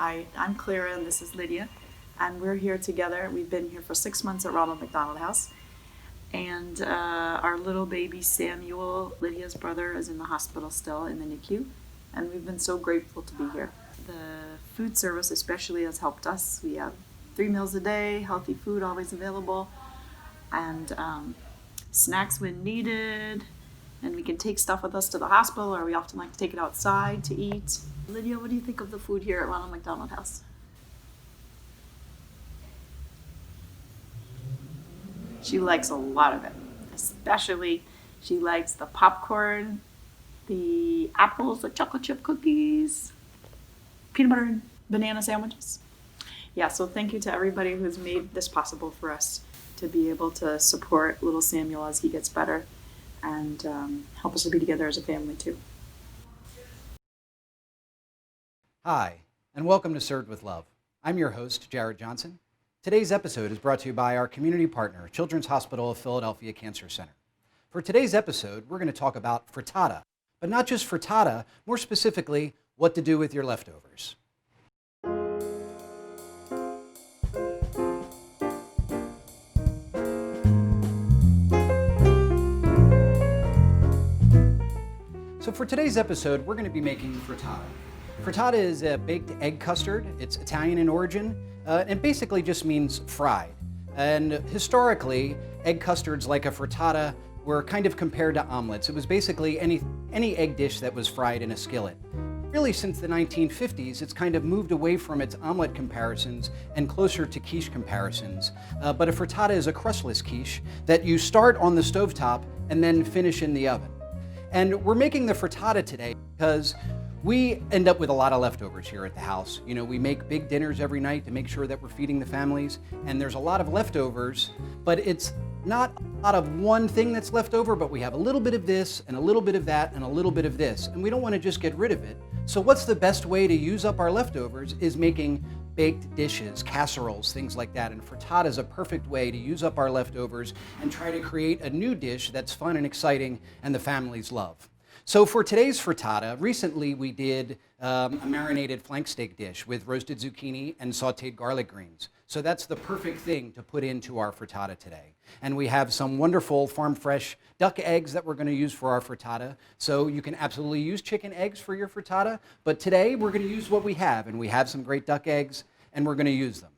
I'm Clara and this is Lydia, and we're here together. We've been here for 6 months at Ronald McDonald House, and our little baby Samuel, Lydia's brother, is in the hospital still in the NICU, and we've been so grateful to be here. The food service especially has helped us. We have 3 meals a day, healthy food always available, and snacks when needed, and we can take stuff with us to the hospital, or we often like to take it outside to eat. Lydia, what do you think of the food here at Ronald McDonald House? She likes a lot of it. Especially, she likes the popcorn, the apples, the chocolate chip cookies, peanut butter and banana sandwiches. Yeah, so thank you to everybody who's made this possible for us to be able to support little Samuel as he gets better and help us to be together as a family too. Hi, and welcome to Served with Love. I'm your host, Jared Johnson. Today's episode is brought to you by our community partner, Children's Hospital of Philadelphia Cancer Center. For today's episode, we're going to talk about frittata, but not just frittata, more specifically, what to do with your leftovers. So for today's episode, we're going to be making frittata. Frittata is a baked egg custard. It's Italian in origin, and basically just means fried. And historically, egg custards like a frittata were kind of compared to omelets. It was basically any egg dish that was fried in a skillet. Really, since the 1950s, it's kind of moved away from its omelet comparisons and closer to quiche comparisons. But a frittata is a crustless quiche that you start on the stovetop and then finish in the oven. And we're making the frittata today because we end up with a lot of leftovers here at the house. You know, we make big dinners every night to make sure that we're feeding the families, and there's a lot of leftovers, but it's not a lot of one thing that's left over, but we have a little bit of this and a little bit of that and a little bit of this, and we don't want to just get rid of it. So what's the best way to use up our leftovers is making baked dishes, casseroles, things like that. And frittata is a perfect way to use up our leftovers and try to create a new dish that's fun and exciting and the families love. So for today's frittata, recently we did a marinated flank steak dish with roasted zucchini and sauteed garlic greens. So that's the perfect thing to put into our frittata today. And we have some wonderful farm fresh duck eggs that we're going to use for our frittata. So you can absolutely use chicken eggs for your frittata, but today we're going to use what we have, and we have some great duck eggs, and we're going to use them.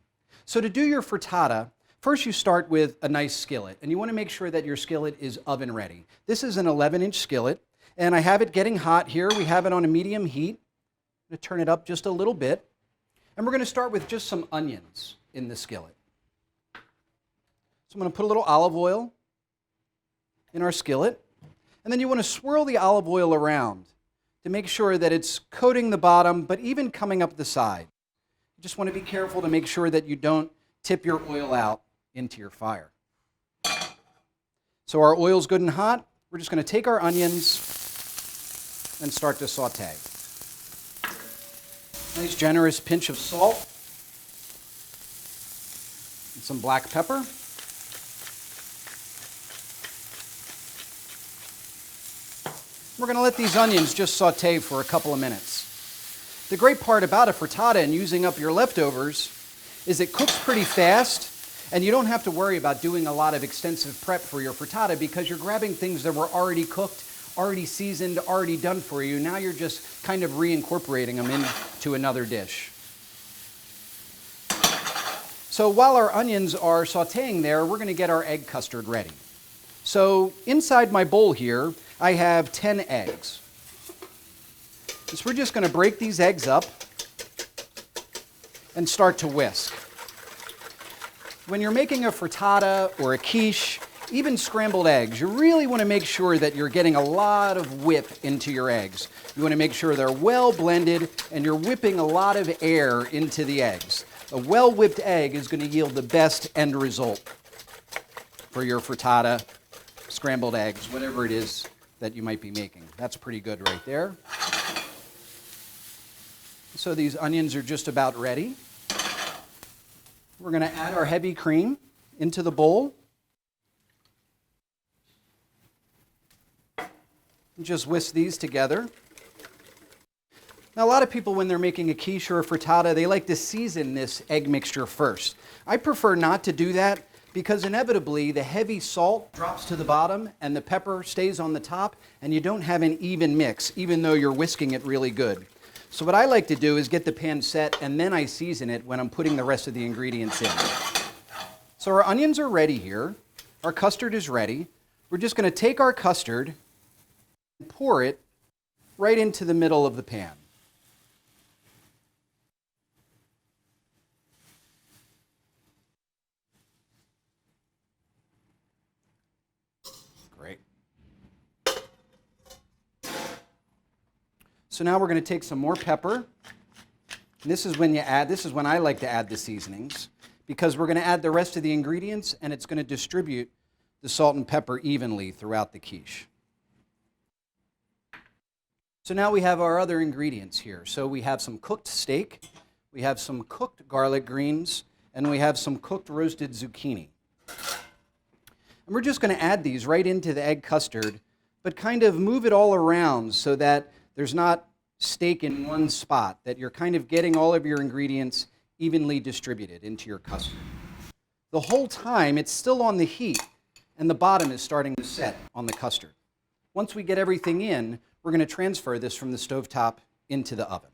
So to do your frittata, first you start with a nice skillet, and you want to make sure that your skillet is oven ready. This is an 11-inch skillet. And I have it getting hot here. We have it on a medium heat. I'm going to turn it up just a little bit. And we're going to start with just some onions in the skillet. So I'm going to put a little olive oil in our skillet. And then you want to swirl the olive oil around to make sure that it's coating the bottom, but even coming up the side. You just want to be careful to make sure that you don't tip your oil out into your fire. So our oil's good and hot. We're just going to take our onions and start to saute. Nice generous pinch of salt and some black pepper. We're going to let these onions just saute for a couple of minutes. The great part about a frittata and using up your leftovers is it cooks pretty fast, and you don't have to worry about doing a lot of extensive prep for your frittata because you're grabbing things that were already cooked, already seasoned, already done for you. Now you're just kind of reincorporating them into another dish. So while our onions are sauteing there, we're going to get our egg custard ready. So inside my bowl here, I have 10 eggs. So we're just going to break these eggs up and start to whisk. When you're making a frittata or a quiche, even scrambled eggs, you really want to make sure that you're getting a lot of whip into your eggs. You want to make sure they're well blended and you're whipping a lot of air into the eggs. A well-whipped egg is going to yield the best end result for your frittata, scrambled eggs, whatever it is that you might be making. That's pretty good right there. So these onions are just about ready. We're going to add our heavy cream into the bowl. Just whisk these together. Now, a lot of people, when they're making a quiche or a frittata, they like to season this egg mixture first. I prefer not to do that because inevitably the heavy salt drops to the bottom and the pepper stays on the top, and you don't have an even mix, even though you're whisking it really good. So what I like to do is get the pan set, and then I season it when I'm putting the rest of the ingredients in. So our onions are ready here. Our custard is ready. We're just going to take our custard and pour it right into the middle of the pan. Great. So now we're going to take some more pepper. And this is when I like to add the seasonings, because we're going to add the rest of the ingredients and it's going to distribute the salt and pepper evenly throughout the quiche. So now we have our other ingredients here. So we have some cooked steak, we have some cooked garlic greens, and we have some cooked roasted zucchini. And we're just going to add these right into the egg custard, but kind of move it all around so that there's not steak in one spot, that you're kind of getting all of your ingredients evenly distributed into your custard. The whole time it's still on the heat and the bottom is starting to set on the custard. Once we get everything in, we're going to transfer this from the stovetop into the oven.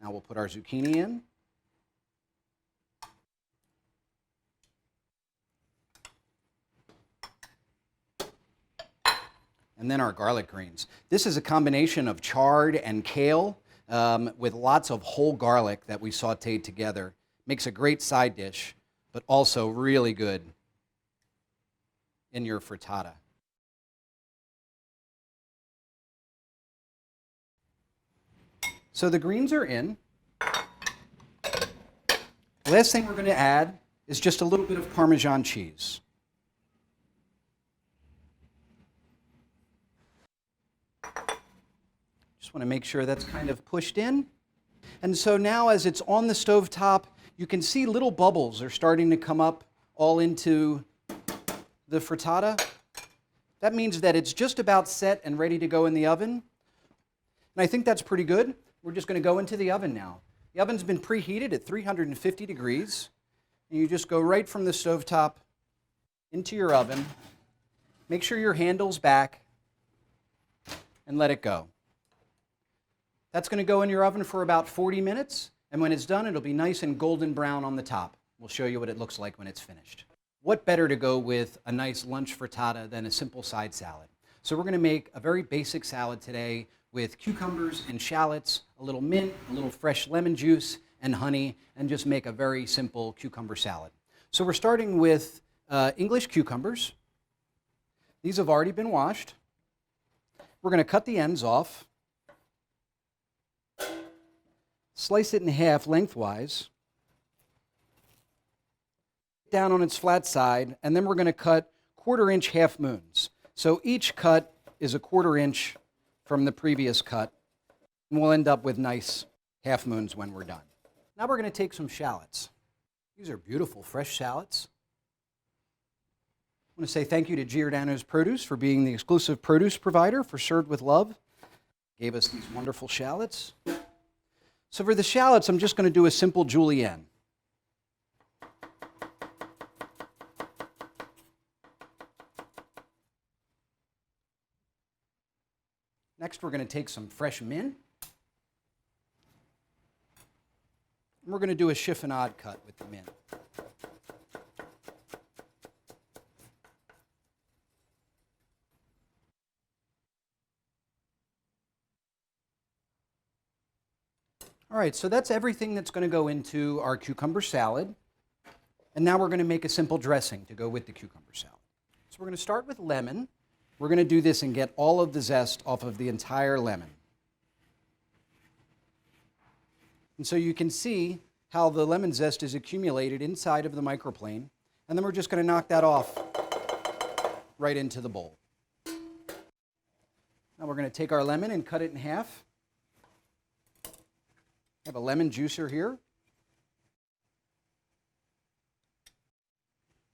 Now we'll put our zucchini in. And then our garlic greens. This is a combination of chard and kale with lots of whole garlic that we sauteed together. Makes a great side dish, but also really good in your frittata. So the greens are in. The last thing we're going to add is just a little bit of Parmesan cheese. Just want to make sure that's kind of pushed in. And so now as it's on the stove top, you can see little bubbles are starting to come up all into the frittata. That means that it's just about set and ready to go in the oven. And I think that's pretty good. We're just going to go into the oven now. The oven's been preheated at 350 degrees. And you just go right from the stovetop into your oven. Make sure your handle's back and let it go. That's going to go in your oven for about 40 minutes, and when it's done, it'll be nice and golden brown on the top. We'll show you what it looks like when it's finished. What better to go with a nice lunch frittata than a simple side salad? So we're going to make a very basic salad today with cucumbers and shallots, a little mint, a little fresh lemon juice, and honey, and just make a very simple cucumber salad. So we're starting with English cucumbers. These have already been washed. We're going to cut the ends off. Slice it in half lengthwise, down on its flat side, and then we're going to cut 1/4 inch half moons. So each cut is a 1/4 inch from the previous cut, and we'll end up with nice half moons when we're done. Now we're going to take some shallots. These are beautiful fresh shallots. I want to say thank you to Giordano's Produce for being the exclusive produce provider for Served with Love. Gave us these wonderful shallots. So for the shallots, I'm just going to do a simple julienne. Next, we're going to take some fresh mint. And we're going to do a chiffonade cut with the mint. All right, so that's everything that's going to go into our cucumber salad. And now we're going to make a simple dressing to go with the cucumber salad. So we're going to start with lemon. We're going to do this and get all of the zest off of the entire lemon. And so you can see how the lemon zest is accumulated inside of the microplane. And then we're just going to knock that off right into the bowl. Now we're going to take our lemon and cut it in half. I have a lemon juicer here.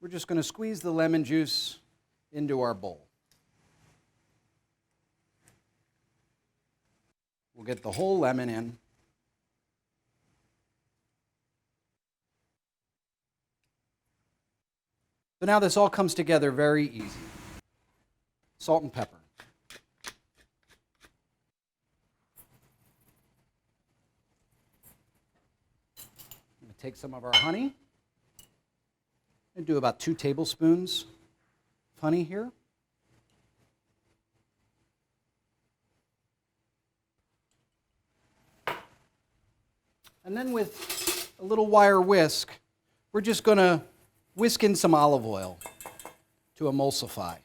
We're just going to squeeze the lemon juice into our bowl. We'll get the whole lemon in. So now this all comes together very easy. Salt and pepper. I'm going to take some of our honey and do about 2 tablespoons of honey here. And then with a little wire whisk, we're just going to whisk in some olive oil to emulsify.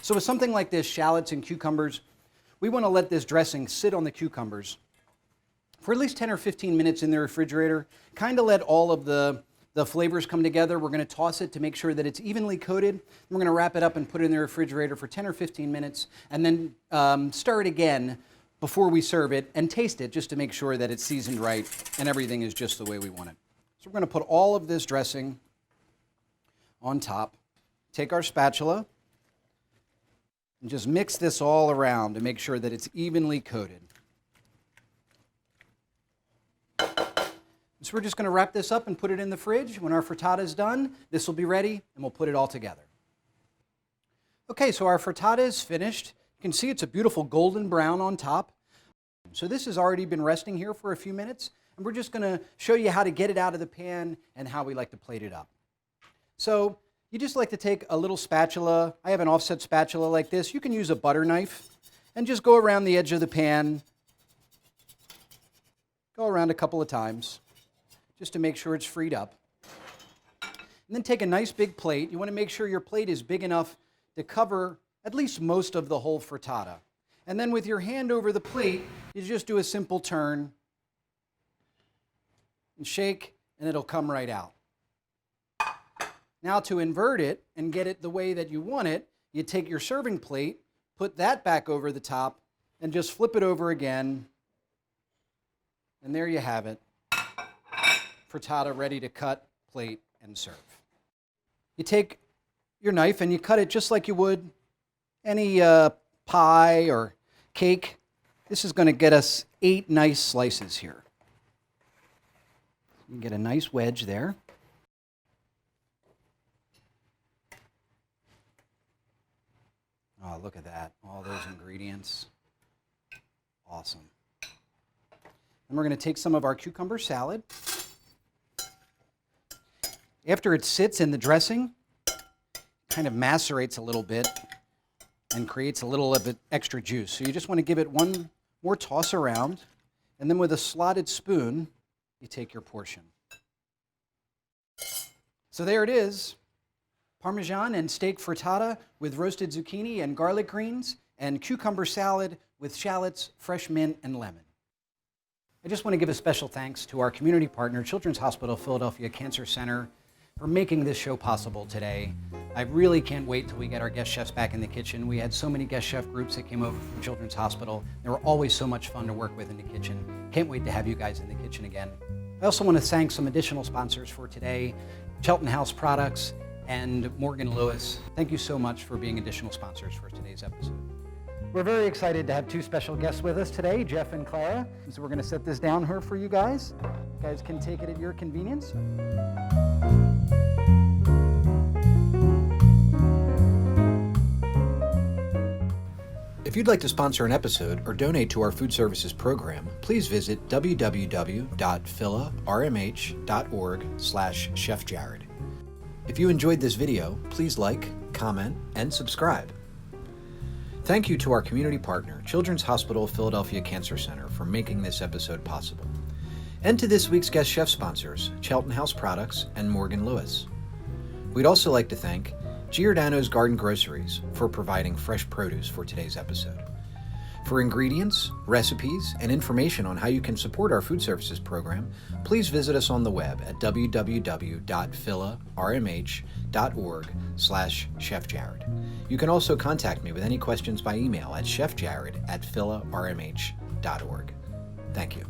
So with something like this, shallots and cucumbers, we want to let this dressing sit on the cucumbers for at least 10 or 15 minutes in the refrigerator. Kind of let all of the flavors come together. We're going to toss it to make sure that it's evenly coated. We're going to wrap it up and put it in the refrigerator for 10 or 15 minutes and then stir it again before we serve it and taste it just to make sure that it's seasoned right and everything is just the way we want it. So we're going to put all of this dressing on top. Take our spatula and just mix this all around to make sure that it's evenly coated. So we're just going to wrap this up and put it in the fridge. When our frittata is done, this will be ready and we'll put it all together. Okay, so our frittata is finished. You can see it's a beautiful golden brown on top. So this has already been resting here for a few minutes, and we're just going to show you how to get it out of the pan and how we like to plate it up. So you just like to take a little spatula. I have an offset spatula like this. You can use a butter knife and just go around the edge of the pan. Go around a couple of times just to make sure it's freed up. And then take a nice big plate. You want to make sure your plate is big enough to cover at least most of the whole frittata. And then with your hand over the plate, you just do a simple turn and shake, and it'll come right out. Now to invert it and get it the way that you want it, you take your serving plate, put that back over the top, and just flip it over again. And there you have it. Frittata ready to cut, plate, and serve. You take your knife and you cut it just like you would any pie or cake. This is going to get us 8 nice slices here. You can get a nice wedge there. Oh, look at that. All those ingredients. Awesome. And we're going to take some of our cucumber salad. After it sits in the dressing, it kind of macerates a little bit and creates a little of extra juice. So you just want to give it one more toss around, and then with a slotted spoon, you take your portion. So there it is, Parmesan and steak frittata with roasted zucchini and garlic greens, and cucumber salad with shallots, fresh mint, and lemon. I just want to give a special thanks to our community partner, Children's Hospital Philadelphia Cancer Center, for making this show possible today. I really can't wait till we get our guest chefs back in the kitchen. We had so many guest chef groups that came over from Children's Hospital. They were always so much fun to work with in the kitchen. Can't wait to have you guys in the kitchen again. I also want to thank some additional sponsors for today, Cheltenham House Products and Morgan Lewis. Thank you so much for being additional sponsors for today's episode. We're very excited to have 2 special guests with us today, Jeff and Clara. So we're going to set this down here for you guys. You guys can take it at your convenience. If you'd like to sponsor an episode or donate to our food services program, please visit www.phillarmh.org/chefjared. If you enjoyed this video, please like, comment, and subscribe. Thank you to our community partner, Children's Hospital Philadelphia Cancer Center, for making this episode possible. And to this week's guest chef sponsors, Cheltenham House Products and Morgan Lewis. We'd also like to thank Giordano's Garden Groceries for providing fresh produce for today's episode. For ingredients, recipes, and information on how you can support our food services program, please visit us on the web at www.phillarmh.org/chefjared. You can also contact me with any questions by email at chefjared@phillarmh.org. Thank you.